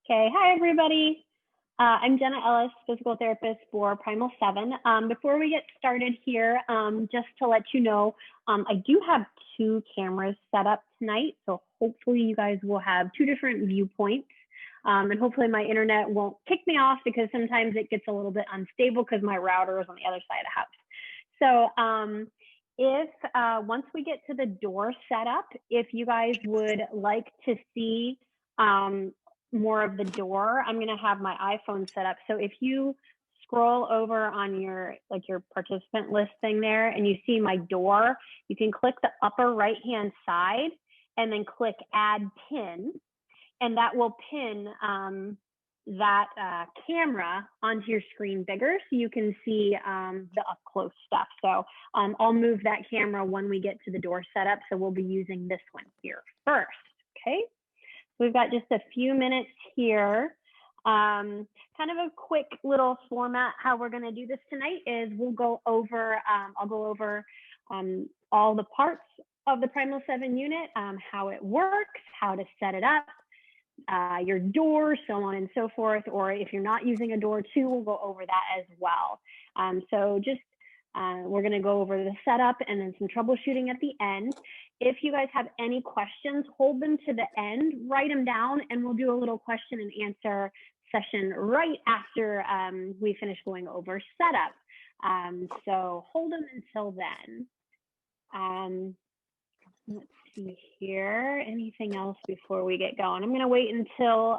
Okay, hi everybody. I'm Jenna Ellis, physical therapist for Primal 7. Before we get started here, just to let you know, I do have 2 cameras set up tonight, so hopefully you guys will have 2 different viewpoints. And hopefully my internet won't kick me off because sometimes it gets a little bit unstable because my router is on the other side of the house. So if once we get to the door setup, if you guys would like to see more of the door, I'm going to have my iPhone set up. So if you scroll over on your participant list thing there and you see my door, you can click the upper right hand side and then click add pin, and that will pin that camera onto your screen bigger so you can see the up close stuff. So I'll move that camera when we get to the door setup. So we'll be using this one here first. Okay. We've got just a few minutes here. Kind of a quick little format. How we're going to do this tonight is we'll go over, I'll go over all the parts of the Primal 7 unit, how it works, how to set it up, your door, so on and so forth. Or if you're not using a door too, we'll go over that as well. So just we're going to go over the setup and then some troubleshooting at the end. If you guys have any questions, hold them to the end, write them down, and we'll do a little question and answer session right after we finish going over setup. So hold them until then. Let's see here. Anything else before we get going? I'm going to wait until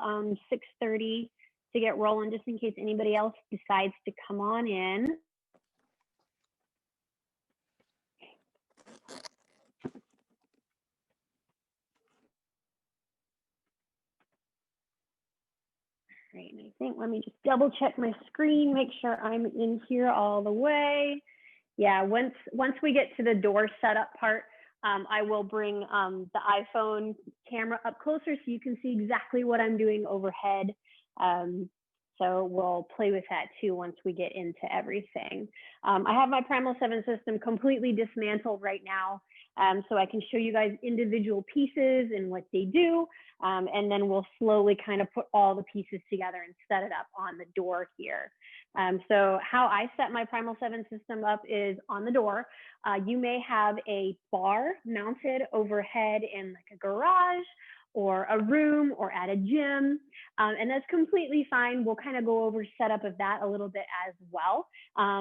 6:30 to get rolling, just in case anybody else decides to come on in. Great, and I think, let me just double check my screen, make sure I'm in here all the way. Yeah, once we get to the door setup part, I will bring the iPhone camera up closer so you can see exactly what I'm doing overhead. So we'll play with that too once we get into everything. I have my Primal 7 system completely dismantled right now, so I can show you guys individual pieces and what they do, and then we'll slowly kind of put all the pieces together and set it up on the door here. So how I set my Primal 7 system up is on the door. You may have a bar mounted overhead in like a garage or a room or at a gym, and that's completely fine. We'll kind of go over setup of that a little bit as well.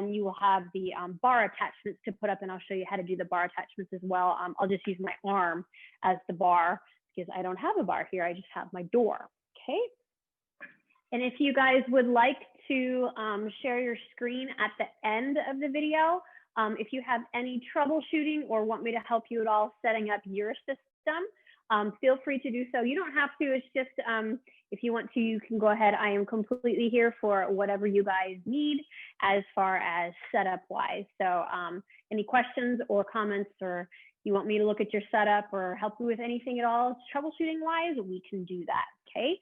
You will have the bar attachments to put up, and I'll show you how to do the bar attachments as well. I'll just use my arm as the bar because I don't have a bar here. I just have my door, okay? And if you guys would like to share your screen at the end of the video, if you have any troubleshooting or want me to help you at all setting up your system, feel free to do so. You don't have to, it's just, if you want to, you can go ahead. I am completely here for whatever you guys need as far as setup wise. So any questions or comments, or you want me to look at your setup or help you with anything at all troubleshooting wise, we can do that, okay?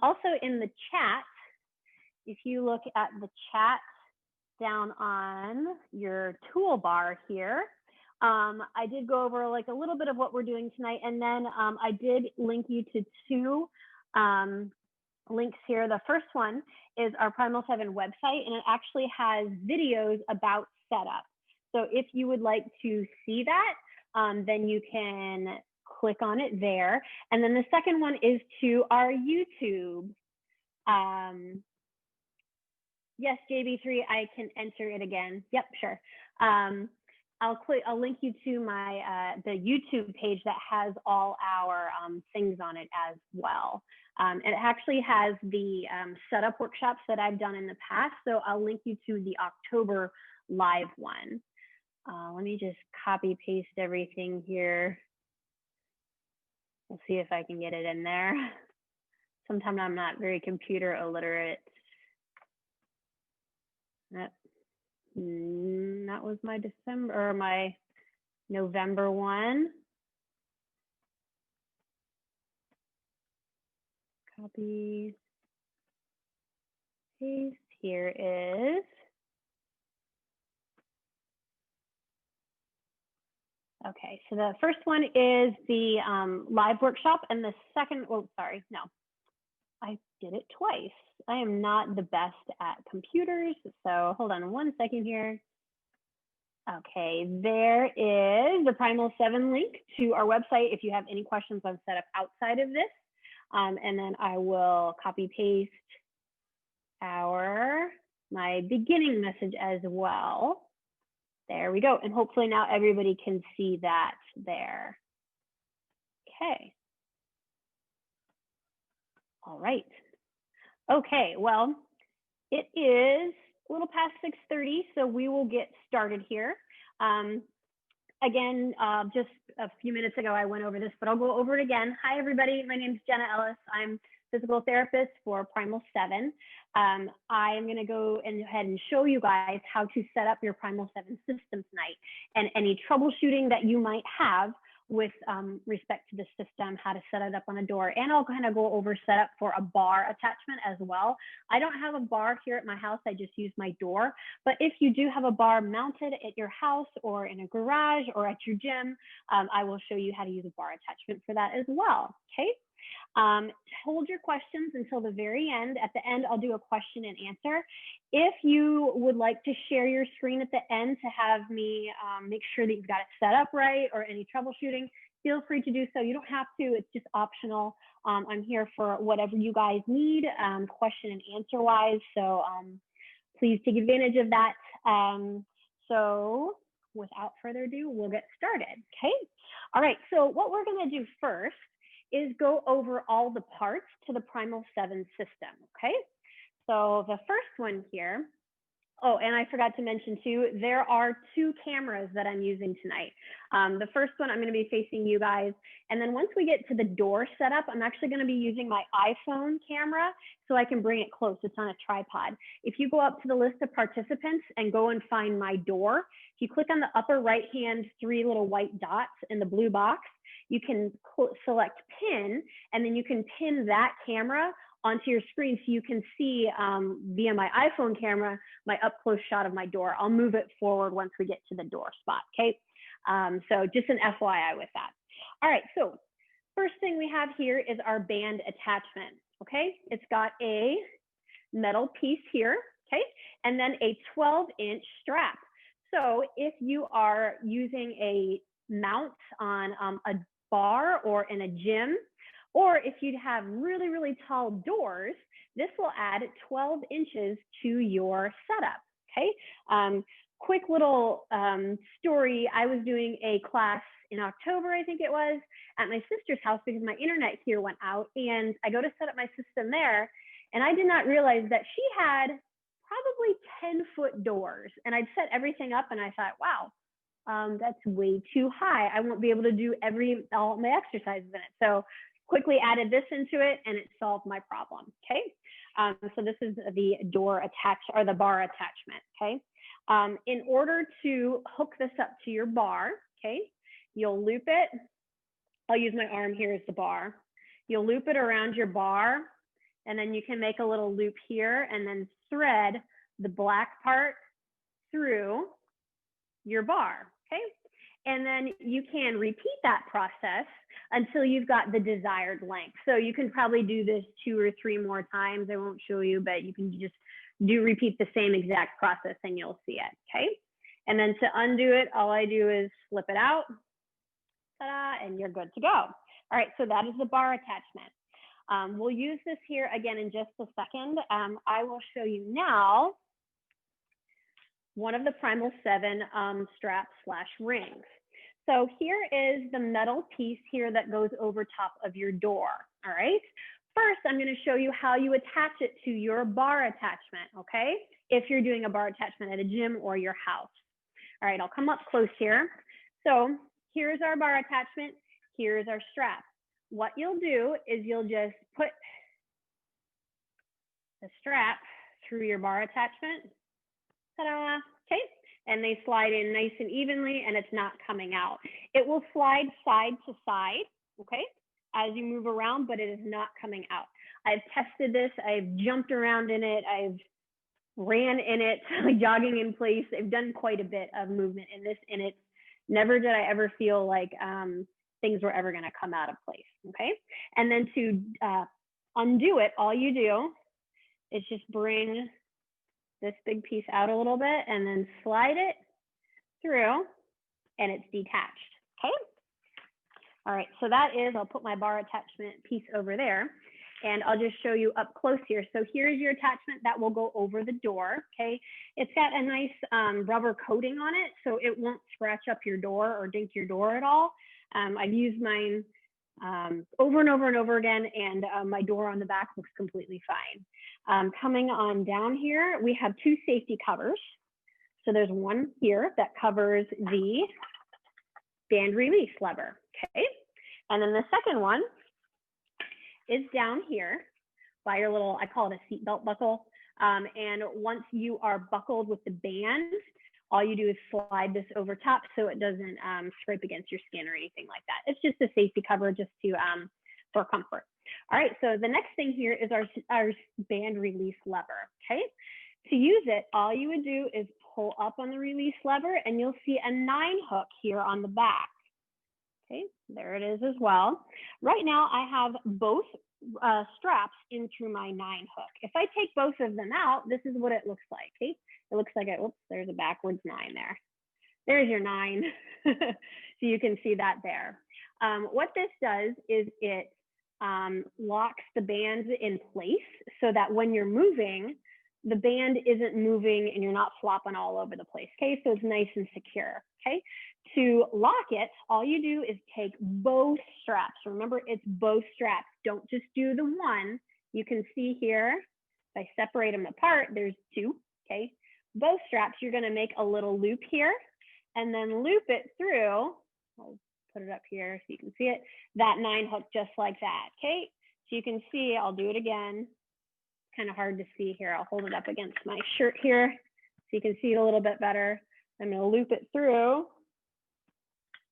Also in the chat, if you look at the chat down on your toolbar here, I did go over like a little bit of what we're doing tonight, and then I did link you to 2 links here. The first one is our Primal 7 website, and it actually has videos about setup. So if you would like to see that, then you can click on it there. And then the second one is to our YouTube. Yes, JB3, I can enter it again. Yep, sure. I'll link you to my the YouTube page that has all our things on it as well. It actually has the setup workshops that I've done in the past, so I'll link you to the October live one. Let me just copy paste everything here. We'll see if I can get it in there. Sometimes I'm not very computer illiterate. That was my December or my November one. Copy, paste, here is. Okay, so the first one is the live workshop, and the second, oh, sorry, no. I did it twice. I am not the best at computers, so hold on one second here. Okay, there is the Primal 7 link to our website if you have any questions on setup outside of this. And then I will copy paste my beginning message as well. There we go. And hopefully now everybody can see that there. Okay. All right. Okay, well, it is a little past 6:30, so we will get started here. Again, just a few minutes ago, I went over this, but I'll go over it again. Hi, everybody. My name is Jenna Ellis. I'm physical therapist for Primal 7. I am going to go ahead and show you guys how to set up your Primal 7 system tonight and any troubleshooting that you might have with respect to the system, how to set it up on a door. And I'll kind of go over setup for a bar attachment as well. I don't have a bar here at my house. I just use my door. But if you do have a bar mounted at your house or in a garage or at your gym, I will show you how to use a bar attachment for that as well. Okay. Hold your questions until the very end. At the end, I'll do a question and answer. If you would like to share your screen at the end to have me make sure that you've got it set up right or any troubleshooting, feel free to do so. You don't have to, it's just optional. I'm here for whatever you guys need, question and answer wise. So please take advantage of that. So without further ado, we'll get started, okay? All right, so what we're gonna do first is go over all the parts to the Primal 7 system, okay? So the first one here, oh, and I forgot to mention too, there are 2 cameras that I'm using tonight. The first one, I'm gonna be facing you guys. And then once we get to the door setup, I'm actually gonna be using my iPhone camera so I can bring it close. It's on a tripod. If you go up to the list of participants and go and find my door, if you click on the upper right-hand 3 little white dots in the blue box, you can select pin, and then you can pin that camera onto your screen so you can see via my iPhone camera, my up close shot of my door. I'll move it forward once we get to the door spot, okay? So just an FYI with that. All right, so first thing we have here is our band attachment, okay? It's got a metal piece here, okay? And then a 12-inch strap. So if you are using a mount on a bar or in a gym, or if you'd have really, really tall doors, this will add 12 inches to your setup, okay? Quick little story. I was doing a class in October, I think it was, at my sister's house because my internet here went out, and I go to set up my system there, and I did not realize that she had probably 10-foot doors, and I'd set everything up, and I thought, wow, that's way too high. I won't be able to do all my exercises in it. So quickly added this into it, and it solved my problem, okay? So this is the door or the bar attachment, okay? In order to hook this up to your bar, okay, you'll loop it. I'll use my arm here as the bar. You'll loop it around your bar, and then you can make a little loop here and then thread the black part through your bar, okay? And then you can repeat that process until you've got the desired length. So you can probably do this 2 or 3 more times. I won't show you, but you can just repeat the same exact process and you'll see it, okay? And then to undo it, all I do is flip it out, ta-da, and you're good to go. All right, so that is the bar attachment. We'll use this here again in just a second. I will show you now one of the Primal 7 straps/rings. So here is the metal piece here that goes over top of your door, all right? First, I'm gonna show you how you attach it to your bar attachment, okay? If you're doing a bar attachment at a gym or your house. All right, I'll come up close here. So here's our bar attachment, here's our strap. What you'll do is you'll just put the strap through your bar attachment, ta-da, okay? And they slide in nice and evenly, and it's not coming out. It will slide side to side, okay, as you move around, but it is not coming out. I've tested this, I've jumped around in it, I've ran in it, like jogging in place. I've done quite a bit of movement in this, and it's never did I ever feel like things were ever gonna come out of place, okay? And then to undo it, all you do is just bring this big piece out a little bit and then slide it through and it's detached, okay? All right, so that is, I'll put my bar attachment piece over there and I'll just show you up close here. So here's your attachment that will go over the door, okay? It's got a nice rubber coating on it, so it won't scratch up your door or dink your door at all. I've used mine over and over and over again, and my door on the back looks completely fine. Coming on down here, we have two safety covers. So there's one here that covers the band release lever, okay? And then the second one is down here by your little, I call it a seatbelt buckle. And once you are buckled with the band, all you do is slide this over top so it doesn't scrape against your skin or anything like that. It's just a safety cover just to for comfort. All right, so the next thing here is our band release lever, okay? To use it, all you would do is pull up on the release lever and you'll see a 9 hook here on the back. Okay, there it is as well. Right now I have both straps in through my 9 hook. If I take both of them out, this is what it looks like, okay? It looks like, oops, there's a backwards 9 there. There's your 9. So you can see that there. What this does is it locks the bands in place so that when you're moving, the band isn't moving and you're not flopping all over the place, okay? So it's nice and secure, okay? To lock it, all you do is take both straps. Remember, it's both straps. Don't just do the one. You can see here, if I separate them apart, there's 2, okay? Both straps, you're gonna make a little loop here and then loop it through. I'll put it up here so you can see it. That 9 hook just like that, okay? So you can see, I'll do it again. Kind of hard to see here. I'll hold it up against my shirt here so you can see it a little bit better. I'm gonna loop it through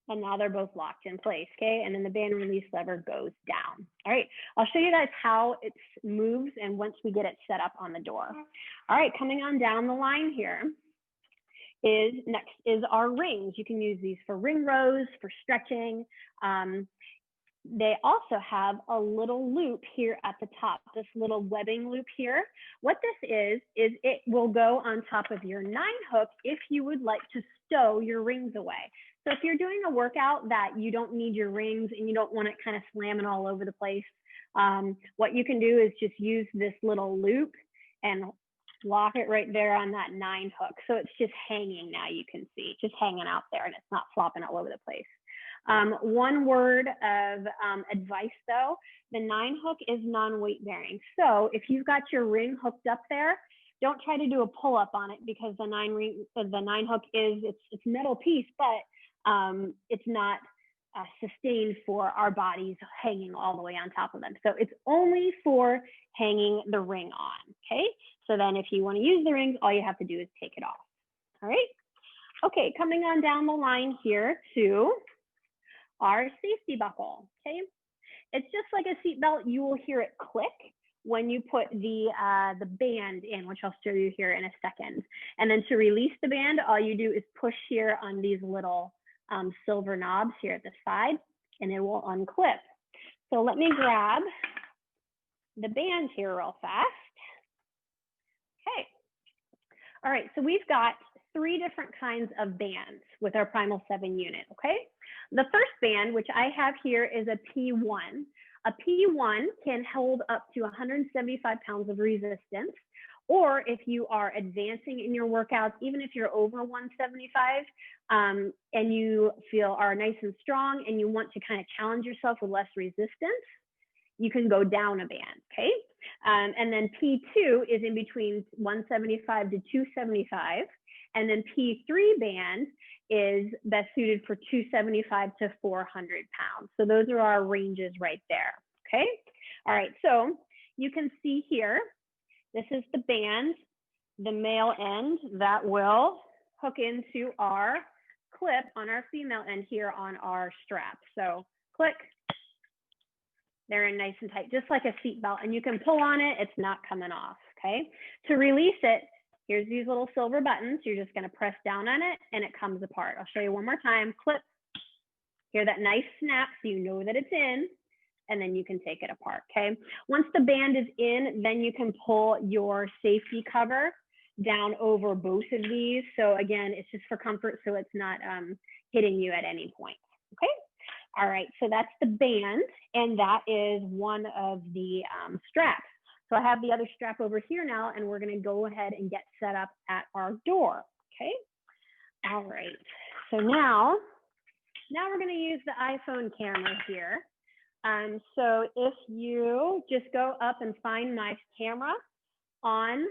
and now they're both locked in place, okay? And then the band release lever goes down. All right, I'll show you guys how it moves and once we get it set up on the door. All right, coming on down the line here is next is our rings. You can use these for ring rows, for stretching. They also have a little loop here at the top, this little webbing loop here. What this is it will go on top of your 9 hook if you would like to stow your rings away. So if you're doing a workout that you don't need your rings and you don't want it kind of slamming all over the place, what you can do is just use this little loop and lock it right there on that 9 hook. So it's just hanging now, you can see, just hanging out there and it's not flopping all over the place. One word of advice though, the 9 hook is non-weight bearing. So if you've got your ring hooked up there, don't try to do a pull up on it because the 9 hook is, it's metal piece, but it's not sustained for our bodies hanging all the way on top of them. So it's only for hanging the ring on, okay? So then if you want to use the rings, all you have to do is take it off, all right? Okay, coming on down the line here to our safety buckle, okay? It's just like a seatbelt. You will hear it click when you put the band in, which I'll show you here in a second. And then to release the band, all you do is push here on these little silver knobs here at the side, and it will unclip. So let me grab the band here real fast. Okay. All right, so we've got 3 different kinds of bands with our Primal 7 unit, okay? The first band, which I have here, is a P1. A P1 can hold up to 175 pounds of resistance, or if you are advancing in your workouts, even if you're over 175 and you are nice and strong and you want to kind of challenge yourself with less resistance, you can go down a band, okay? And then P2 is in between 175 to 275. And then P3 band is best suited for 275 to 400 pounds. So those are our ranges right there, okay? All right, so you can see here, this is the band, the male end that will hook into our clip on our female end here on our strap. So click, they're in nice and tight, just like a seat belt, and you can pull on it, it's not coming off, okay? To release it, here's these little silver buttons. You're just gonna press down on it and it comes apart. I'll show you one more time. Clip, hear that nice snap so you know that it's in, and then you can take it apart, okay? Once the band is in, then you can pull your safety cover down over both of these. So again, it's just for comfort, so it's not hitting you at any point, okay? All right, so that's the band, and that is one of the straps. So I have the other strap over here now, and we're gonna go ahead and get set up at our door, okay? All right, so now we're gonna use the iPhone camera here. So if you just go up and find my camera on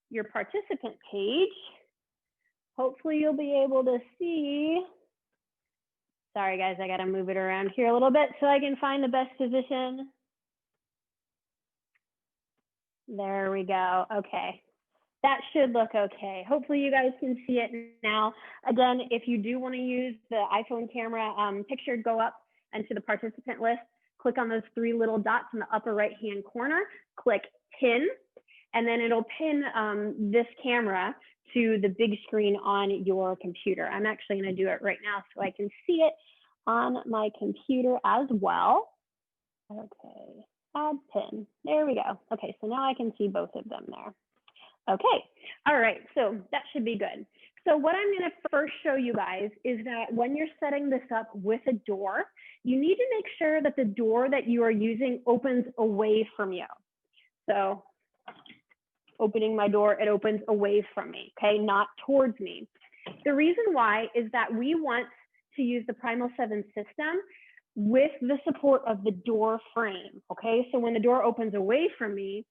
your participant page, hopefully you'll be able to see. Sorry guys, I gotta move it around here a little bit so I can find the best position. There we go, okay. That should look okay. Hopefully you guys can see it now. Again, if you do wanna use the iPhone camera picture, go up into the participant list, click on those 3 little dots in the upper right-hand corner, click pin, and then it'll pin this camera to the big screen on your computer. I'm actually gonna do it right now so I can see it on my computer as well. Okay, add pin, there we go. Okay, so now I can see both of them there. Okay, all right, so that should be good. So what I'm gonna first show you guys is that when you're setting this up with a door, you need to make sure that the door that you are using opens away from you. So opening my door, it opens away from me, okay, not towards me. The reason why is that we want to use the Primal 7 system with the support of the door frame, okay? So when the door opens away from me,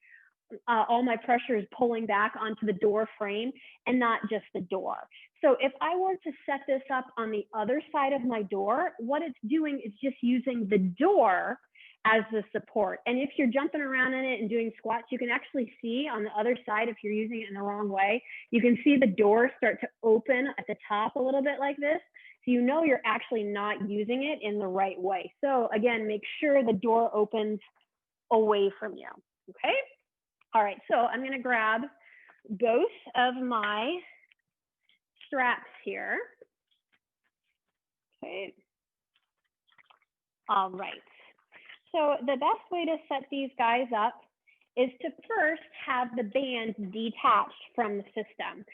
all my pressure is pulling back onto the door frame and not just the door. So if I were to set this up on the other side of my door, what it's doing is just using the door as the support. And if you're jumping around in it and doing squats, you can actually see on the other side, if you're using it in the wrong way, you can see the door start to open at the top a little bit like this. So you know you're actually not using it in the right way. So again, make sure the door opens away from you, okay? All right, so I'm gonna grab both of my straps here. Okay. All right. So the best way to set these guys up is to first have the band detached from the system.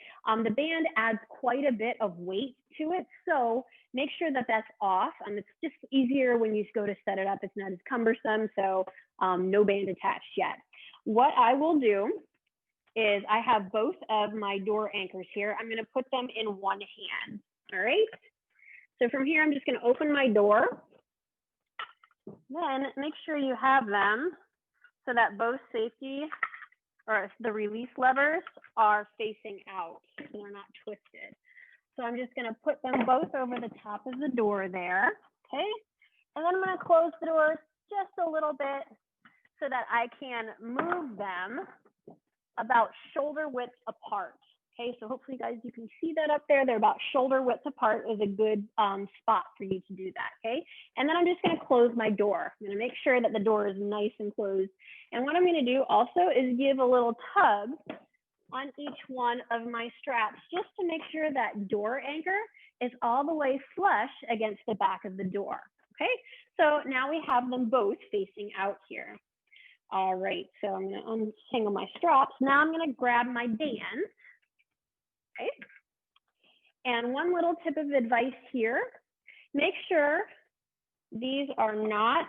The band adds quite a bit of weight to it, so make sure that that's off. It's just easier when you go to set it up. It's not as cumbersome, so no band attached yet. What I will do is I have both of my door anchors here. I'm gonna put them in one hand, all right? So from here, I'm just gonna open my door. Then make sure you have them so that both safety or the release levers are facing out so they're not twisted. So I'm just gonna put them both over the top of the door there, okay? And then I'm gonna close the door just a little bit so that I can move them about shoulder width apart. Okay, so hopefully guys, you can see that up there. They're about shoulder width apart is a good spot for you to do that, okay? And then I'm just gonna close my door. I'm gonna make sure that the door is nice and closed. And what I'm gonna do also is give a little tug on each one of my straps just to make sure that door anchor is all the way flush against the back of the door, okay? So now we have them both facing out here. All right, so I'm gonna untangle my straps. Now I'm gonna grab my band. Okay. And one little tip of advice here, make sure these are not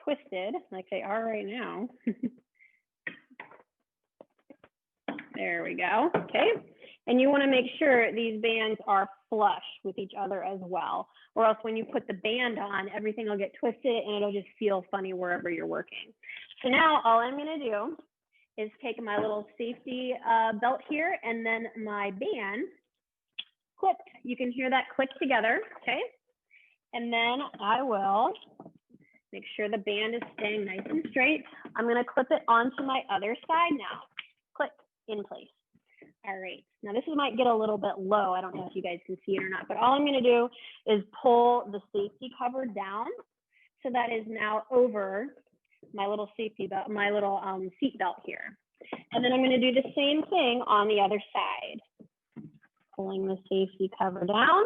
twisted like they are right now. There we go, okay. And you wanna make sure these bands are flush with each other as well, or else when you put the band on, everything will get twisted and it'll just feel funny wherever you're working. So now all I'm gonna do is take my little safety belt here and then my band clipped. You can hear that click together, okay? And then I will make sure the band is staying nice and straight. I'm gonna clip it onto my other side now. Click, in place. All right, now this might get a little bit low. I don't know if you guys can see it or not, but all I'm gonna do is pull the safety cover down so that is now over my little safety belt, my little seat belt here. And then I'm gonna do the same thing on the other side. Pulling the safety cover down.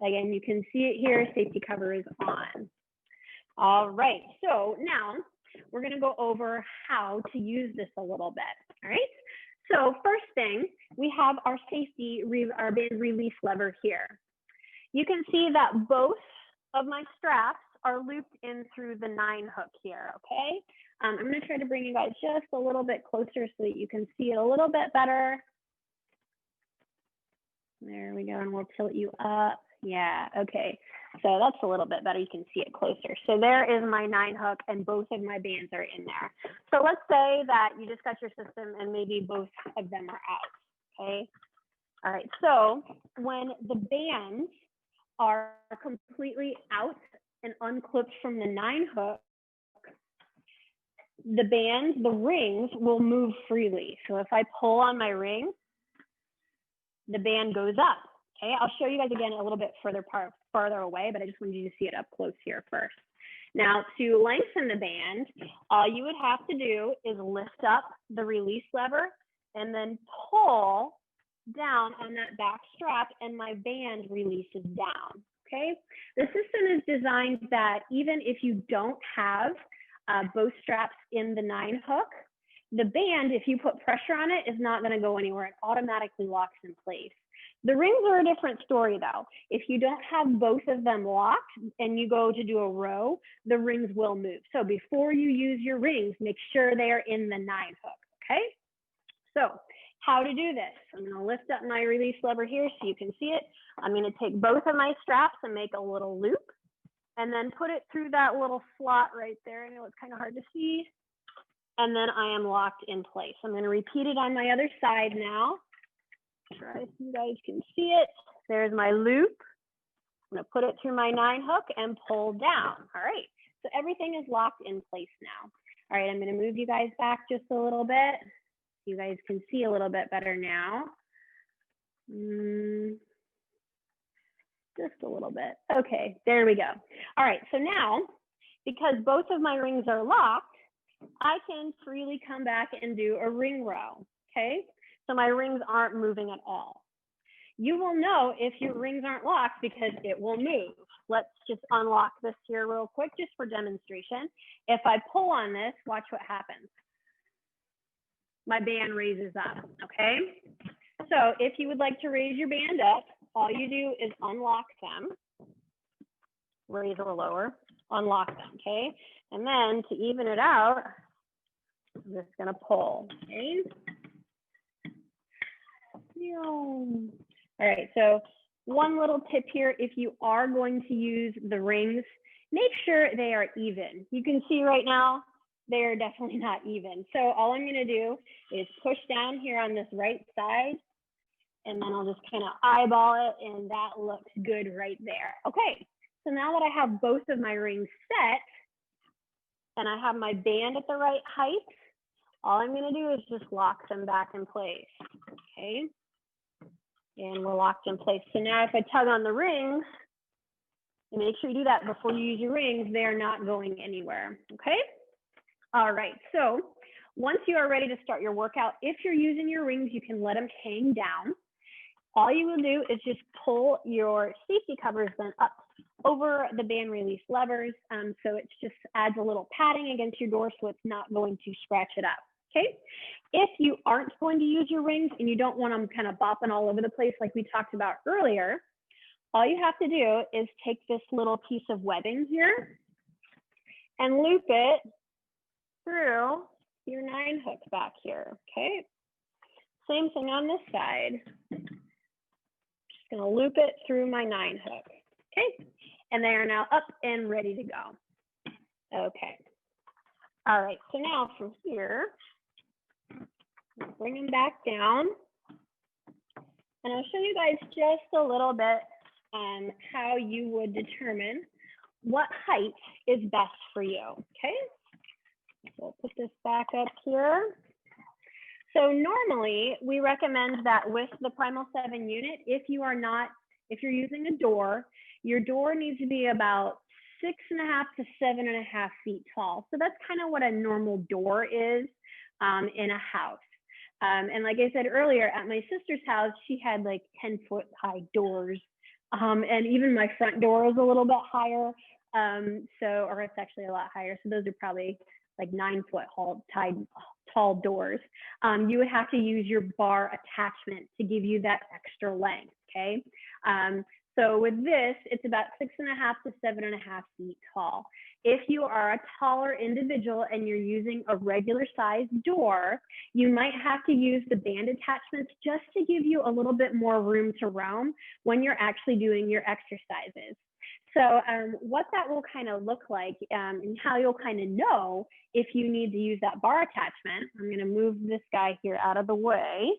Again, you can see it here, safety cover is on. All right, so now we're gonna go over how to use this a little bit, all right? So first thing, we have our our band release lever here. You can see that both of my straps are looped in through the 9 hook here, okay? I'm gonna try to bring you guys just a little bit closer so that you can see it a little bit better. There we go, and we'll tilt you up. Yeah, okay. So that's a little bit better. You can see it closer. So there is my 9 hook and both of my bands are in there. So let's say that you just got your system and maybe both of them are out, okay? All right, so when the bands are completely out and unclipped from the 9 hook, the rings will move freely. So if I pull on my ring, the band goes up. Okay, I'll show you guys again a little bit farther away, but I just wanted you to see it up close here first. Now, to lengthen the band, all you would have to do is lift up the release lever and then pull down on that back strap and my band releases down, okay? The system is designed that even if you don't have both straps in the 9 hook, the band, if you put pressure on it, is not gonna go anywhere. It automatically locks in place. The rings are a different story though. If you don't have both of them locked and you go to do a row, the rings will move. So before you use your rings, make sure they are in the 9 hook, okay? So how to do this? I'm gonna lift up my release lever here so you can see it. I'm gonna take both of my straps and make a little loop and then put it through that little slot right there. I know it's kind of hard to see. And then I am locked in place. I'm gonna repeat it on my other side now. Try so you guys can see it. There's my loop. I'm gonna put it through my 9 hook and pull down. All right, so everything is locked in place now. All right, I'm gonna move you guys back just a little bit. You guys can see a little bit better now. Just a little bit. Okay, there we go. All right, so now, because both of my rings are locked, I can freely come back and do a ring row, okay? So my rings aren't moving at all. You will know if your rings aren't locked because it will move. Let's just unlock this here real quick just for demonstration. If I pull on this, watch what happens. My band raises up, okay? So if you would like to raise your band up, all you do is unlock them, raise or lower, unlock them, okay? And then to even it out, I'm just gonna pull, okay? All right, so one little tip here, if you are going to use the rings, make sure they are even. You can see right now, they are definitely not even. So all I'm gonna do is push down here on this right side, and then I'll just kind of eyeball it, and that looks good right there. Okay, so now that I have both of my rings set, and I have my band at the right height, all I'm gonna do is just lock them back in place, okay? And we're locked in place. So now if I tug on the rings, and make sure you do that before you use your rings, they're not going anywhere, okay? All right, so once you are ready to start your workout, if you're using your rings, you can let them hang down. All you will do is just pull your safety covers then up over the band release levers. So it just adds a little padding against your door so it's not going to scratch it up, okay? If you aren't going to use your rings and you don't want them kind of bopping all over the place like we talked about earlier, all you have to do is take this little piece of webbing here and loop it through your 9 hook back here, okay? Same thing on this side. Just gonna loop it through my 9 hook, okay? And they are now up and ready to go. Okay. All right, so now from here, bring them back down. And I'll show you guys just a little bit how you would determine what height is best for you, okay? So we'll put this back up here. So normally we recommend that with the Primal 7 unit, if you're using a door, your door needs to be about 6.5 to 7.5 feet tall. So that's kind of what a normal door is in a house. And like I said earlier, at my sister's house, she had like 10-foot high doors And even my front door is a little bit higher. Or it's actually a lot higher. So those are probably like 9-foot tall doors. You would have to use your bar attachment to give you that extra length, okay? So with this, it's about 6.5 to 7.5 feet tall. If you are a taller individual and you're using a regular size door, you might have to use the band attachments just to give you a little bit more room to roam when you're actually doing your exercises. So what that will kind of look like and how you'll kind of know if you need to use that bar attachment. I'm going to move this guy here out of the way.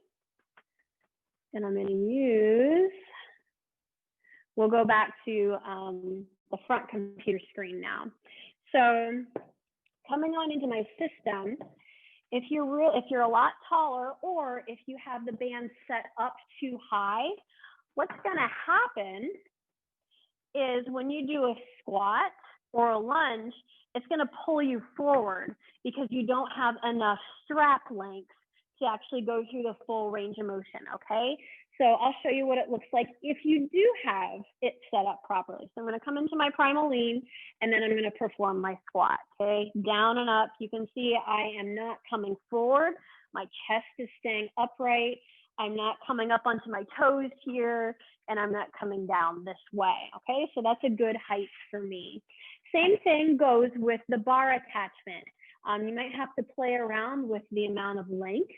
And I'm going to use, we'll go back to the front computer screen now. So coming on into my system, if you're a lot taller or if you have the band set up too high, what's going to happen is when you do a squat or a lunge, it's going to pull you forward because you don't have enough strap length to actually go through the full range of motion, okay? So I'll show you what it looks like if you do have it set up properly. So I'm going to come into my primal lean and then I'm going to perform my squat, okay? Down and up. You can see I am not coming forward. My chest is staying upright. I'm not coming up onto my toes here, and I'm not coming down this way, okay? So that's a good height for me. Same thing goes with the bar attachment. You might have to play around with the amount of length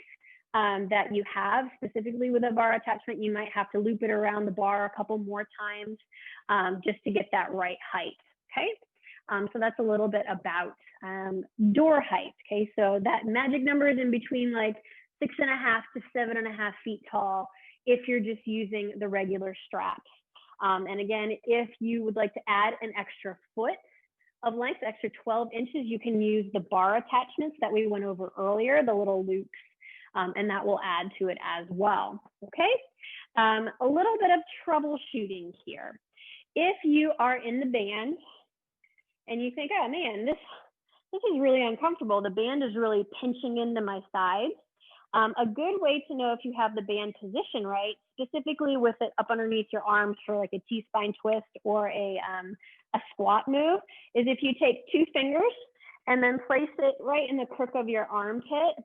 that you have. Specifically with a bar attachment, you might have to loop it around the bar a couple more times just to get that right height, okay? So that's a little bit about door height, okay? So that magic number is in between like 6.5 to 7.5 feet tall if you're just using the regular straps. And again, if you would like to add an extra foot of length, extra 12 inches, you can use the bar attachments that we went over earlier, the little loops, and that will add to it as well, okay? A little bit of troubleshooting here. If you are in the band and you think, oh man, this is really uncomfortable, the band is really pinching into my sides, a good way to know if you have the band position right, specifically with it up underneath your arms for like a T-spine twist or a squat move, is if you take 2 fingers and then place it right in the crook of your armpit.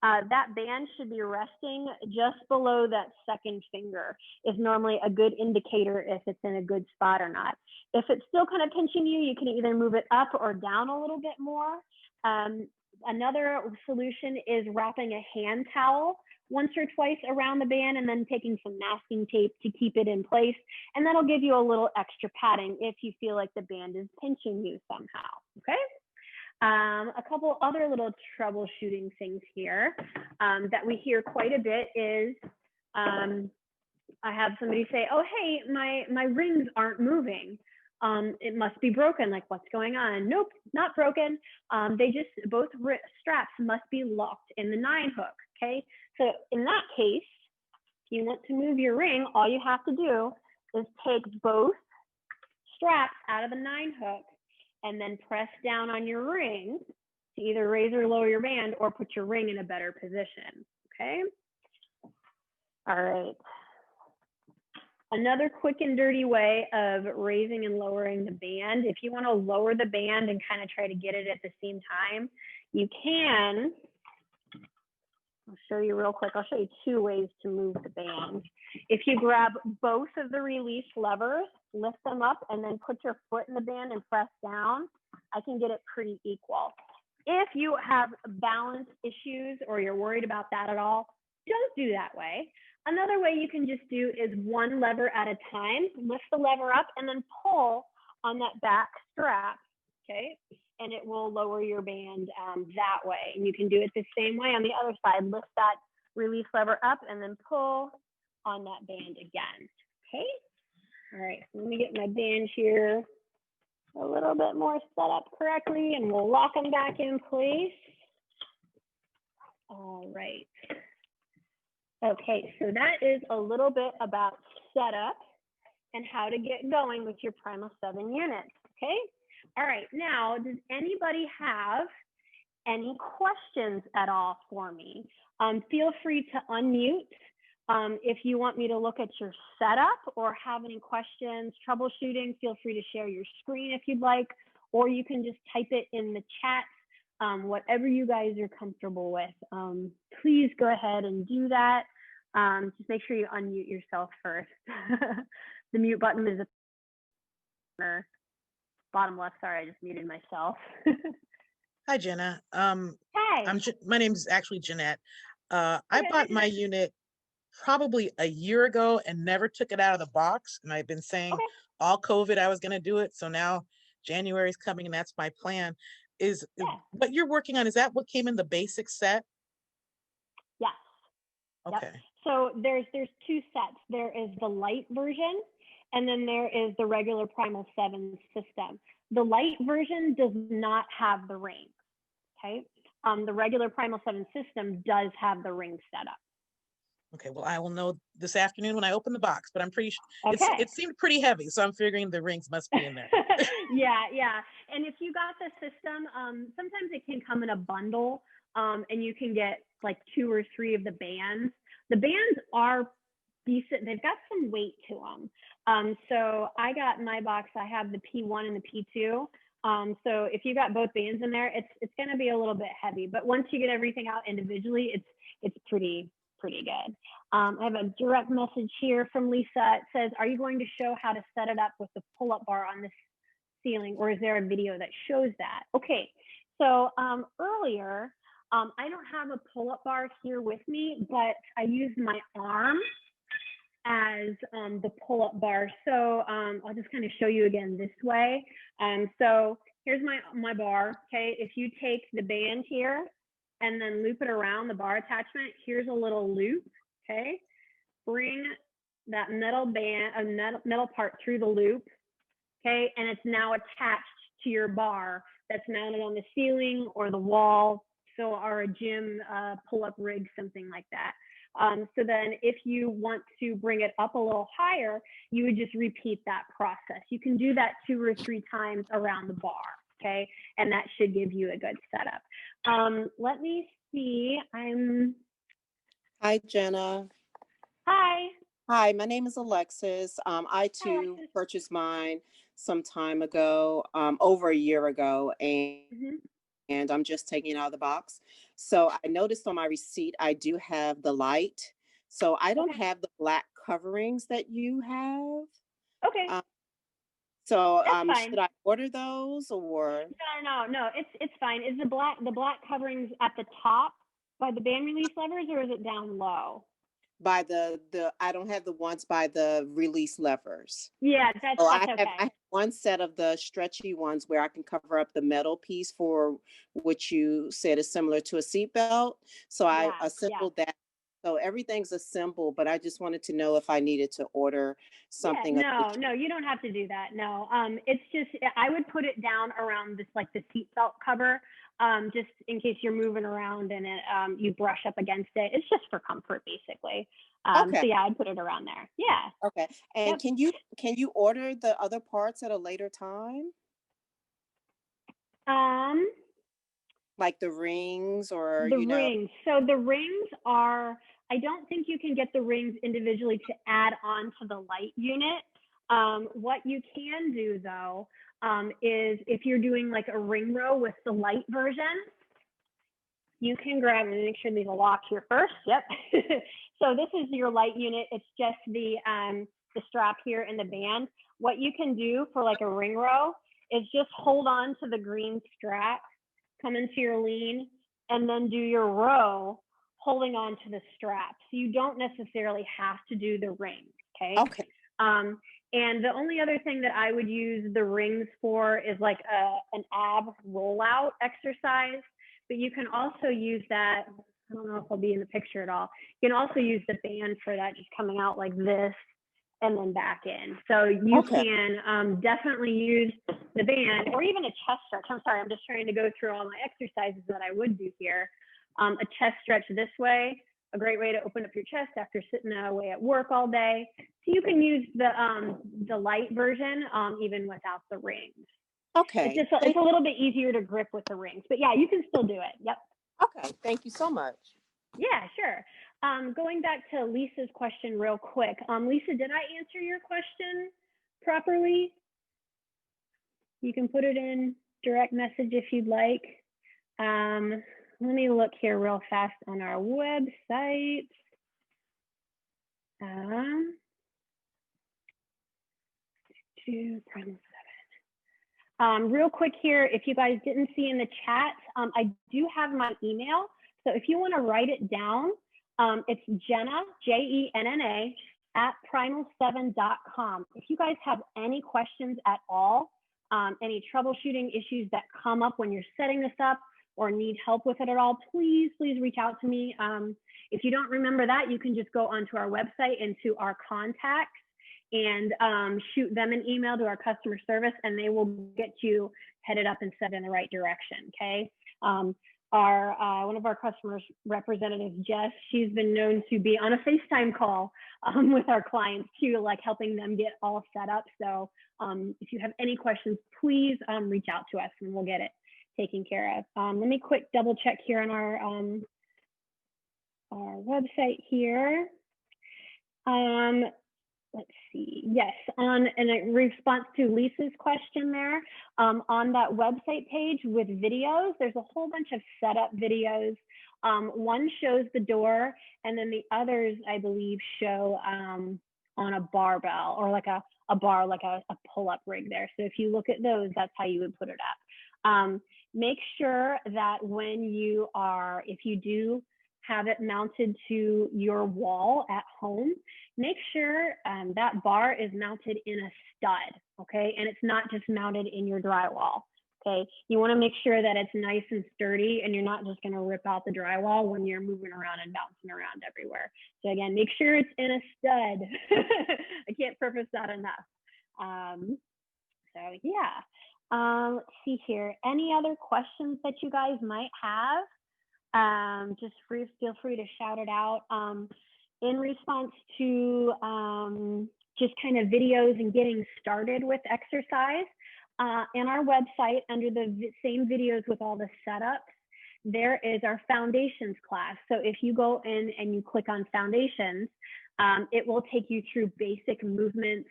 That band should be resting just below that second finger is normally a good indicator if it's in a good spot or not. If it's still kind of pinching you, you can either move it up or down a little bit more. Another solution is wrapping a hand towel once or twice around the band and then taking some masking tape to keep it in place. And that'll give you a little extra padding if you feel like the band is pinching you somehow, okay? A couple other little troubleshooting things here that we hear quite a bit is I have somebody say, oh, hey, my rings aren't moving. It must be broken. Like, what's going on? Nope, not broken. Both straps must be locked in the 9 hook, okay? So in that case, if you want to move your ring, all you have to do is take both straps out of the 9 hook and then press down on your ring to either raise or lower your band or put your ring in a better position, okay? All right. Another quick and dirty way of raising and lowering the band, if you want to lower the band and kind of try to get it at the same time, you can, I'll show you real quick. I'll show you 2 ways to move the band. If you grab both of the release levers, lift them up, and then put your foot in the band and press down, I can get it pretty equal. If you have balance issues or you're worried about that at all, don't do that way. Another way you can just do is 1 lever at a time. Lift the lever up and then pull on that back strap, okay? And it will lower your band that way. And you can do it the same way on the other side. Lift that release lever up and then pull on that band again, okay? All right, so let me get my band here a little bit more set up correctly and we'll lock them back in place. All right. Okay, so that is a little bit about setup and how to get going with your Primal 7 units, okay? All right, now, does anybody have any questions at all for me? Feel free to unmute If you want me to look at your setup or have any questions, troubleshooting, feel free to share your screen if you'd like, or you can just type it in the chat, whatever you guys are comfortable with. Please go ahead and do that. Just make sure you unmute yourself first. The mute button is at the bottom left. Sorry, I just muted myself. Hi, Jenna. Hey. My name is actually Jeanette. I bought my unit probably a year ago and never took it out of the box. And I've been saying all COVID I was going to do it. So now January is coming and that's my plan. Is what you're working on, is that what came in the basic set? Yes. Okay. Yep. So there's two sets. There is the light version, and then there is the regular Primal 7 system. The light version does not have the rings. Okay. The regular Primal 7 system does have the ring set up. Okay, well, I will know this afternoon when I open the box, but I'm pretty sure it seemed pretty heavy, so I'm figuring the rings must be in there. Yeah. And if you got the system, sometimes it can come in a bundle, and you can get like 2 or 3 of the bands. The bands are decent. They've got some weight to them. So I got in my box, I have the P1 and the P2. So if you got both bands in there, it's going to be a little bit heavy, but once you get everything out individually, it's pretty good. I have a direct message here from Lisa. It says, are you going to show how to set it up with the pull-up bar on this ceiling, or is there a video that shows that? Okay, so earlier, I don't have a pull-up bar here with me, but I used my arm as the pull-up bar. So I'll just kind of show you again this way. So here's my bar. Okay, if you take the band here and then loop it around the bar attachment, here's a little loop. Okay, bring that metal metal part through the loop. Okay, and it's now attached to your bar that's mounted on the ceiling or the wall, so or a gym pull-up rig, something like that. So then if you want to bring it up a little higher, you would just repeat that process. You can do that 2 or 3 times around the bar, okay? And that should give you a good setup. Let me see, Hi, Jenna. Hi. Hi, my name is Alexis. I too purchased mine some time ago, over a year ago, and I'm just taking it out of the box. So I noticed on my receipt, I do have the light. So I don't have the black coverings that you have. Okay. So should I order those or? No, it's fine. Is the black coverings at the top by the band release levers, or is it down low? By the I don't have the ones by the release levers. Yeah, that's okay. I have one set of the stretchy ones where I can cover up the metal piece for which you said is similar to a seatbelt. So I assembled that. So everything's assembled, but I just wanted to know if I needed to order something. Yeah, no, you don't have to do that. No, it's just, I would put it down around this, like the seatbelt cover, just in case you're moving around and it, you brush up against it. It's just for comfort, basically. So yeah, I'd put it around there. Yeah. Okay. And can you order the other parts at a later time? Like the rings or rings. So the rings are, I don't think you can get the rings individually to add on to the light unit. What you can do though, is if you're doing like a ring row with the light version, you can grab and make sure these are locked here first. Yep. So this is your light unit. It's just the strap here and the band. What you can do for like a ring row is just hold on to the green strap, come into your lean, and then do your row holding on to the strap. So you don't necessarily have to do the rings, okay? Okay. And the only other thing that I would use the rings for is like an ab rollout exercise, but you can also use that, I don't know if I'll be in the picture at all. You can also use the band for that, just coming out like this and then back in. So you can definitely use the band or even a chest stretch. I'm sorry, I'm just trying to go through all my exercises that I would do here. A chest stretch this way, a great way to open up your chest after sitting away at work all day. So you can use the light version even without the rings. Okay. It's a little bit easier to grip with the rings, but yeah, you can still do it. Yep. Okay. Thank you so much. Yeah, sure. Going back to Lisa's question real quick. Lisa, did I answer your question properly? You can put it in direct message if you'd like. Let me look here real fast on our website. To Primal 7. Real quick here, if you guys didn't see in the chat, I do have my email. So if you want to write it down, it's Jenna, Jenna, at primal7.com. If you guys have any questions at all, any troubleshooting issues that come up when you're setting this up or need help with it at all, please reach out to me. If you don't remember that, you can just go onto our website and to our contacts and shoot them an email to our customer service, and they will get you headed up and set in the right direction, okay? One of our customers representatives, Jess, she's been known to be on a FaceTime call with our clients too, like helping them get all set up. So if you have any questions, please reach out to us and we'll get it taken care of. Let me quick double check here on our website here. Let's see. Yes, in response to Lisa's question there, on that website page with videos, there's a whole bunch of setup videos. One shows the door, and then the others, I believe, show on a barbell or like a bar, like a pull-up rig there. So if you look at those, that's how you would put it up. Make sure that if you do have it mounted to your wall at home, make sure that bar is mounted in a stud, okay? And it's not just mounted in your drywall, okay? You wanna make sure that it's nice and sturdy and you're not just gonna rip out the drywall when you're moving around and bouncing around everywhere. So again, make sure it's in a stud. I can't preface that enough. So yeah, let's see here. Any other questions that you guys might have? Just feel free to shout it out. In response to just kind of videos and getting started with exercise, in our website under the same videos with all the setups, there is our foundations class. So if you go in and you click on foundations, it will take you through basic movements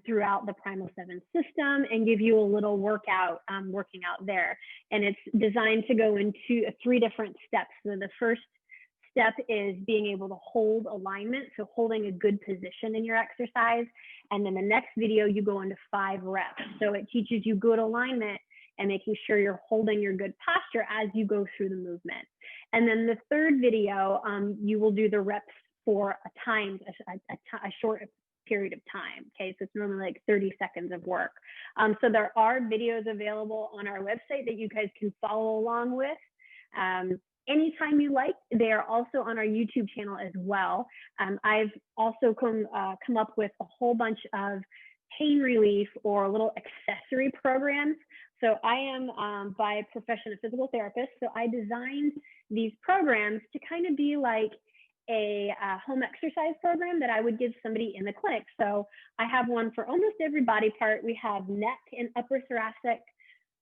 throughout the Primal 7 system and give you a little workout, working out there. And it's designed to go into 3 different steps. So the first step is being able to hold alignment, so holding a good position in your exercise. And then the next video, you go into 5 reps. So it teaches you good alignment and making sure you're holding your good posture as you go through the movement. And then the third video, you will do the reps for a short period of time. Okay, so it's normally like 30 seconds of work. So there are videos available on our website that you guys can follow along with anytime you like. They are also on our YouTube channel as well. I've also come up with a whole bunch of pain relief or little accessory programs. So I am by profession a physical therapist. So I designed these programs to kind of be like a home exercise program that I would give somebody in the clinic. So I have one for almost every body part. We have neck and upper thoracic.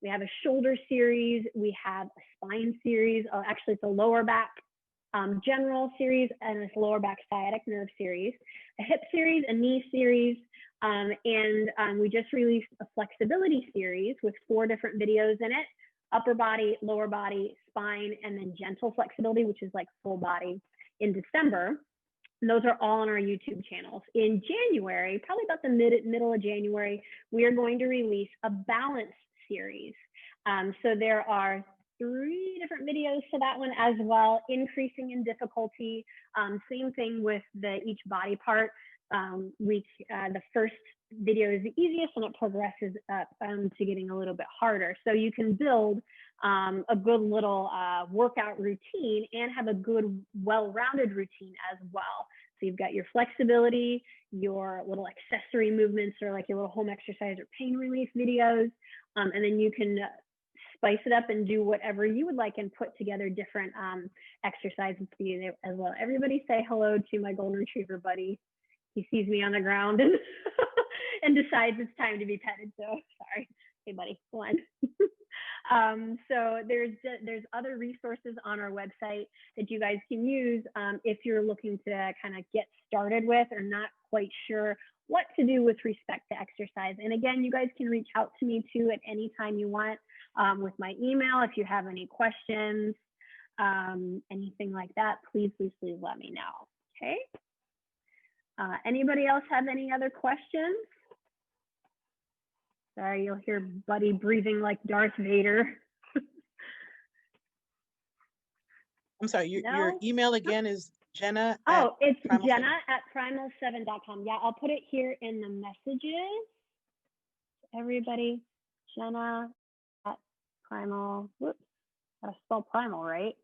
We have a shoulder series. We have a spine series. Oh, actually, it's a lower back general series and a lower back sciatic nerve series, a hip series, a knee series, and we just released a flexibility series with 4 different videos in it: upper body, lower body, spine, and then gentle flexibility, which is like full body, in December. And those are all on our YouTube channels. In January, probably about the middle of January, we are going to release a balance series. So there are 3 different videos to that one as well, increasing in difficulty. Same thing with each body part. The first video is the easiest and it progresses up to getting a little bit harder. So you can build a good little workout routine and have a good, well-rounded routine as well. So you've got your flexibility, your little accessory movements, or like your little home exercise or pain relief videos. And then you can spice it up and do whatever you would like and put together different exercises for you as well. Everybody say hello to my golden retriever buddy. He sees me on the ground and, and decides it's time to be petted. So sorry. Hey, buddy, go on. So there's other resources on our website that you guys can use if you're looking to kind of get started with or not quite sure what to do with respect to exercise. And again, you guys can reach out to me too at any time you want with my email if you have any questions, anything like that. Please let me know. Okay. Anybody else have any other questions? Sorry, you'll hear Buddy breathing like Darth Vader. I'm sorry, your email again is Jenna. Oh, it's Jenna at primal7.com. Yeah, I'll put it here in the messages. Everybody, Jenna at Primal. Whoops, gotta spell Primal right.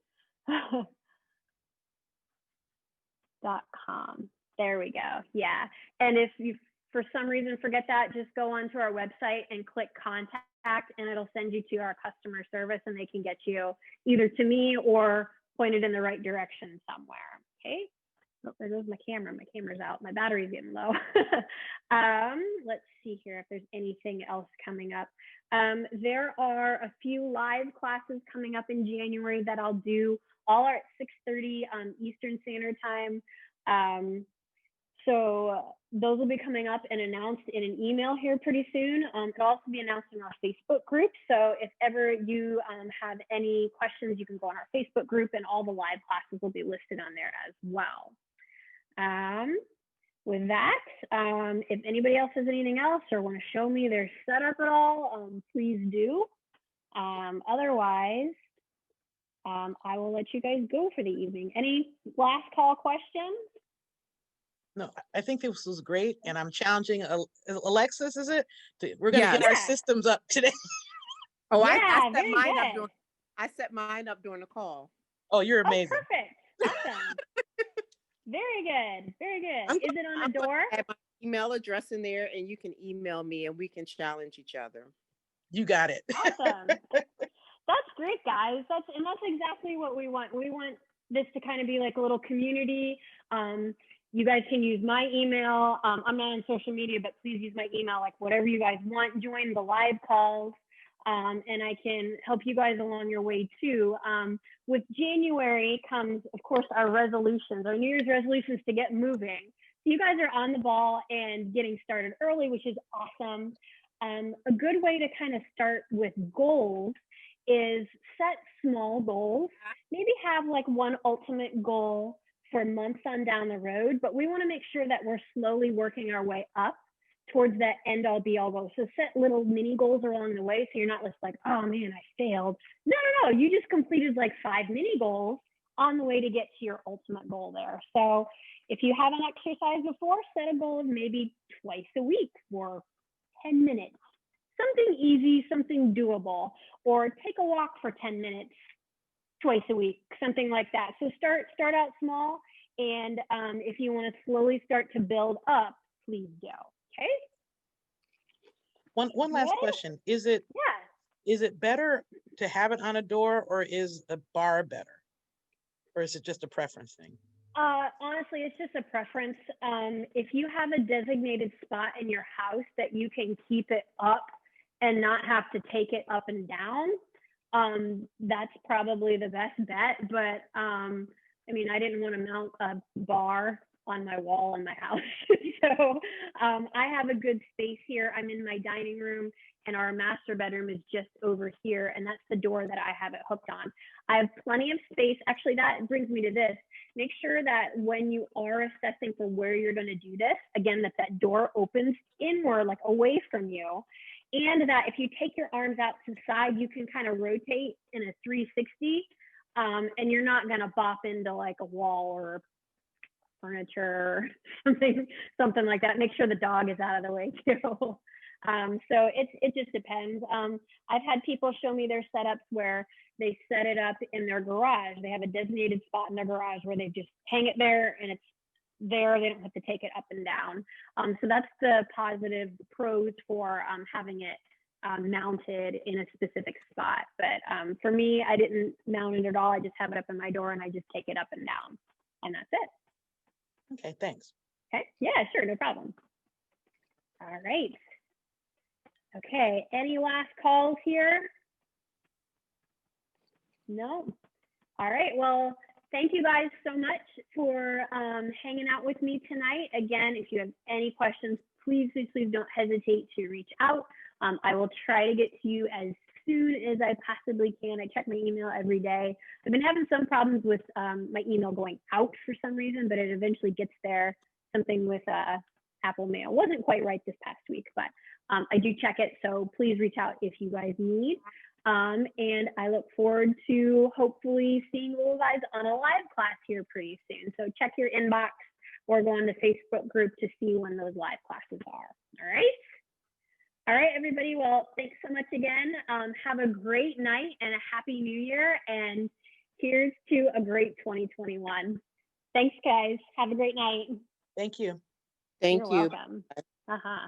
.com. There we go. Yeah, and if you for some reason forget that, just go onto our website and click contact, and it'll send you to our customer service, and they can get you either to me or pointed in the right direction somewhere. Okay. Oh, there goes my camera. My camera's out. My battery's getting low. Let's see here if there's anything else coming up. There are a few live classes coming up in January that I'll do. All are at 6:30 Eastern Standard Time. So those will be coming up and announced in an email here pretty soon. It'll also be announced in our Facebook group. So if ever you have any questions, you can go on our Facebook group, and all the live classes will be listed on there as well. With that, if anybody else has anything else or want to show me their setup at all, please do. Otherwise, I will let you guys go for the evening. Any last call questions? No, I think this was great, and I'm challenging Alexis. Is it? We're going to get our systems up today. Oh, yeah, I set mine up during the call. Oh, you're amazing. Oh, perfect. Awesome. Very good. Very good. Is it on the door? I have my email address in there, and you can email me, and we can challenge each other. You got it. Awesome. That's great, guys. That's exactly what we want. We want this to kind of be like a little community. You guys can use my email. I'm not on social media, but please use my email, like whatever you guys want. Join the live calls, and I can help you guys along your way too. With January comes, of course, our resolutions, our New Year's resolutions to get moving. So you guys are on the ball and getting started early, which is awesome. A good way to kind of start with goals is set small goals. Maybe have like one ultimate goal for months on down the road, but we want to make sure that we're slowly working our way up towards that end all be all goal. So set little mini goals along the way, so you're not just like, oh man, I failed. No, you just completed like 5 mini goals on the way to get to your ultimate goal there. So if you haven't exercised before, set a goal of maybe twice a week for 10 minutes. Something easy, something doable, or take a walk for 10 minutes twice a week, something like that. So start out small, and if you want to slowly start to build up, please do. Okay. One last question: Is it better to have it on a door, or is a bar better, or is it just a preference thing? Honestly, it's just a preference. If you have a designated spot in your house that you can keep it up and not have to take it up and down, that's probably the best bet. But I mean, I didn't want to mount a bar on my wall in my house. So I have a good space here. I'm in my dining room, and our master bedroom is just over here, and that's the door that I have it hooked on. I have plenty of space. Actually, that brings me to this. Make sure that when you are assessing for where you're going to do this, again, that door opens inward, like away from you. And that if you take your arms out to the side, you can kind of rotate in a 360, and you're not going to bop into like a wall or furniture or something like that. Make sure the dog is out of the way too. So it just depends. I've had people show me their setups where they set it up in their garage. They have a designated spot in their garage where they just hang it there, and it's there. They don't have to take it up and down. So that's the positive pros for having it mounted in a specific spot. But for me, I didn't mount it at all. I just have it up in my door, and I just take it up and down, and that's it. Okay, thanks. Okay, yeah, sure, no problem. All right. Okay, any last calls here? No. All right. Well, thank you guys so much for hanging out with me tonight. Again, if you have any questions, please don't hesitate to reach out. I will try to get to you as soon as I possibly can. I check my email every day. I've been having some problems with my email going out for some reason, but it eventually gets there. Something with Apple Mail wasn't quite right this past week, but I do check it. So please reach out if you guys need. And I look forward to hopefully seeing you guys on a live class here pretty soon. So check your inbox or go on the Facebook group to see when those live classes are. All right. All right, everybody. Well, thanks so much again. Have a great night and a happy new year. And here's to a great 2021. Thanks, guys. Have a great night. Thank you. Thank You're you. welcome. Uh-huh.